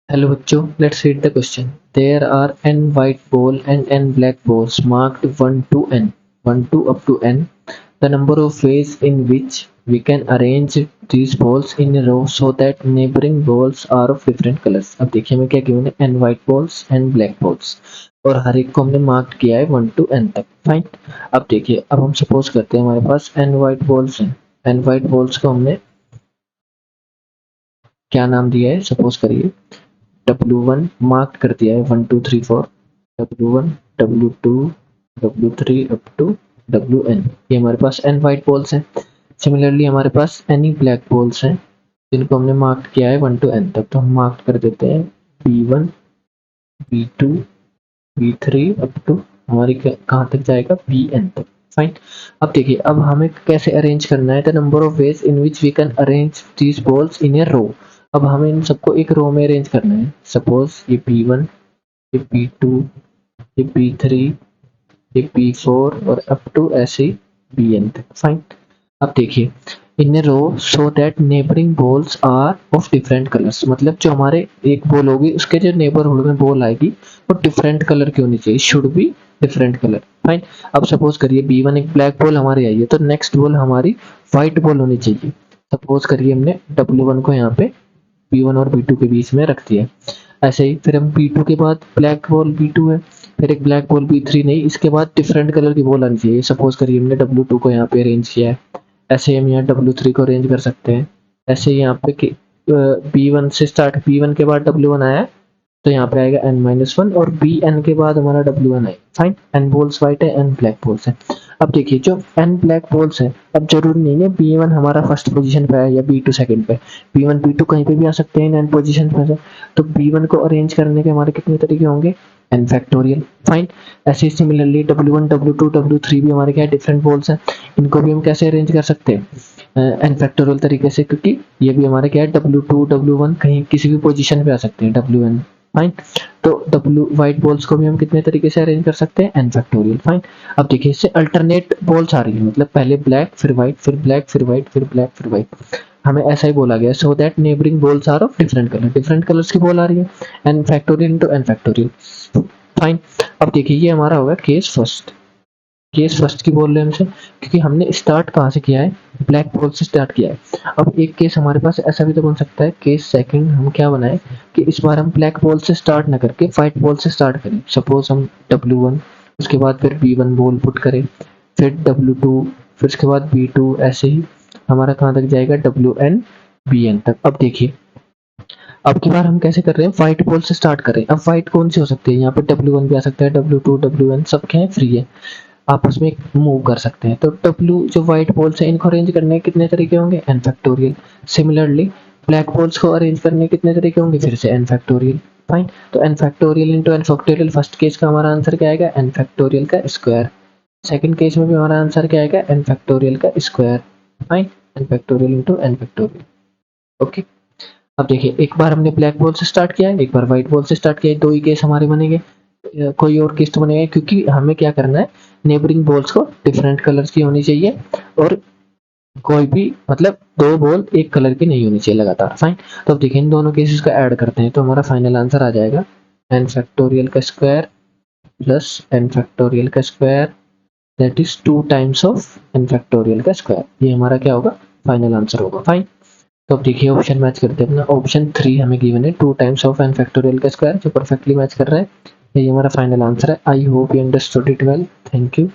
Hello बच्चों, let's read the question. There are n white ball and n black balls marked 1 to n, 1 to up to n. The number of ways in which we can arrange these balls in a row so that neighboring balls are of different colors. अब देखिए हमें क्या given है, n white balls and black balls और हर एक को हमने mark किया है 1 to n तक. फाइन. अब देखिए, अब हम सपोज करते हैं हमारे पास n white balls हैं. n white balls को हमने क्या नाम दिया है, सपोज करिए W1 मार्क कर दिया है 1 2 3 4, W1 W2 W3 up to Wn. ये हमारे पास n व्हाइट बॉल्स हैं. सिमिलरली हमारे पास n ब्लैक बॉल्स हैं जिनको हमने मार्क किया है 1 to n तक. तो हम मार्क कर देते हैं B1 B2 B3 up to हमारी कहाँ तक जाएगा, Bn तक. फाइन. अब देखिए, अब हमें कैसे अरेंज करना है. The number of ways in which we can arrange these balls in a row. अब हमें इन सबको एक रो में अरेंज करना है. सपोज ये B1, ये B2, ये B3, ये B4 और अप टू ऐसे ही Bn तक. फाइन. अब देखिए, in a row so that neighbouring balls are of different colours. मतलब जो हमारे एक बॉल होगी उसके जो नेबरहुड में बॉल आएगी वो डिफरेंट कलर की होनी चाहिए, should be different colour. Fine. अब सपोज करिए B1 एक ब्लैक बॉल हमारी आई है तो नेक्स्ट बॉल हमारी व्हाइट बॉल होनी चाहिए. सपोज करिए हमने W1 को यहाँ पे B1 और B2 के बीच में रख दिया. ऐसे ही फिर हम B2 के बाद ब्लैक बॉल B2 है, फिर एक ब्लैक बॉल B3, नहीं इसके बाद डिफरेंट कलर की बॉल आनी चाहिए. सपोज करिए हमने W2 को यहाँ पे अरेंज किया है, ऐसे ही हम यहाँ W3 को अरेंज कर सकते हैं. ऐसे ही यहाँ पे B1 से स्टार्ट, B1 के बाद W1 आया है तो यहाँ पे आएगा n-1 और Bn के बाद हमारा W1 आएगा. फाइन. n बॉल्स व्हाइट है, n ब्लैक बॉल्स है. अब देखिए जो n ब्लैक बॉल्स है, अब जरूरी नहीं है B1 हमारा फर्स्ट पोजीशन पे है या B2 सेकंड पे. B1 B2 कहीं पे भी आ सकते हैं इन n पोजीशन पे. तो B1 को अरेंज करने के हमारे कितने तरीके होंगे, n फैक्टोरियल. फाइन. ऐसे ही सिमिलरली W1 W2 W3 भी हमारे क्या डिफरेंट बॉल्स हैं, इनको भी हम कैसे अरेंज कर सकते हैं, n फैक्टोरियल तरीके से, क्योंकि ये भी हमारे क्या है W2 W1 कहीं किसी भी पोजीशन पे आ सकते हैं Wn. फाइन. तो W व्हाइट बॉल्स को भी हम कितने तरीके से अरेंज कर सकते हैं, n फैक्टोरियल. फाइन. अब देखिए इससे अल्टरनेट बॉल्स आ रही है, मतलब पहले ब्लैक फिर व्हाइट फिर ब्लैक फिर व्हाइट फिर ब्लैक फिर व्हाइट. हमें ऐसा ही बोला गया so that neighbouring balls are of different colour, different colours की बॉल आ रही है, n factorial into n factorial. Fine. अब देखिए ये हमारा होगा केस फर्स्ट. केस फर्स्ट की बोल रहे हैं हमसे क्योंकि हमने स्टार्ट कहाँ से किया है, ब्लैक बॉल से स्टार्ट किया है. अब एक केस हमारे पास ऐसा भी तो बन सकता है, केस सेकंड हम क्या बनाए कि इस बार हम ब्लैक बॉल से स्टार्ट ना करके व्हाइट बॉल से स्टार्ट करें. सपोज हम W1 उसके बाद फिर B1 बॉल पुट करें, फिर W2 फिर उसके बाद B2, ऐसे ही हमारा कहाँ तक जाएगा Wn Bn तक. अब देखिए अब की बार हम कैसे कर रहे हैं, व्हाइट बॉल से स्टार्ट कर रहे हैं. अब व्हाइट कौन सी हो सकती है, यहाँ पे W1 भी आ सकता है, W2 Wn सब क्या है, फ्री है, आपस में मूव कर सकते हैं. तो W जो व्हाइट बॉल्स है इनको अरेंज करने के कितने तरीके होंगे, n factorial. Similarly black balls को अरेंज करने के कितने तरीके होंगे, फिर से n फैक्टोरियल. फाइन. तो n factorial into n factorial, first case का हमारा आंसर क्या आएगा, n फैक्टोरियल का स्क्वायर. सेकंड केस में भी हमारा आंसर क्या आएगा, n फैक्टोरियल का square. Fine. n factorial into n factorial. Okay. अब देखिए एक बार हमने ब्लैक बॉल से स्टार्ट किया है, एक बार व्हाइट बॉल से स्टार्ट किया है, दो ही केस हमारे बनेंगे, कोई और केस तो बनेगा क्योंकि हमें क्या करना है, नेबरिंग बॉल्स को डिफरेंट कलर्स की होनी चाहिए और कोई भी मतलब दो बॉल एक कलर की नहीं होनी चाहिए लगातार. फाइन. तो अब देखिए इन दोनों केसेस को ऐड करते हैं तो हमारा फाइनल आंसर आ जाएगा n फैक्टोरियल का स्क्वायर प्लस n फैक्टोरियल का square, that is 2 times of n factorial का स्क्वायर. ये हमारा क्या होगा, फाइनल आंसर होगा. फाइन. तो अब देखिए ऑप्शन मैच करते हैं अपना. ऑप्शन 3 हमें गिवन है 2 टाइम्स ऑफ n फैक्टोरियल का स्क्वायर, जो परफेक्टली मैच कर रहा है. ये हमारा फाइनल आंसर है. I hope you understood it well. Thank you.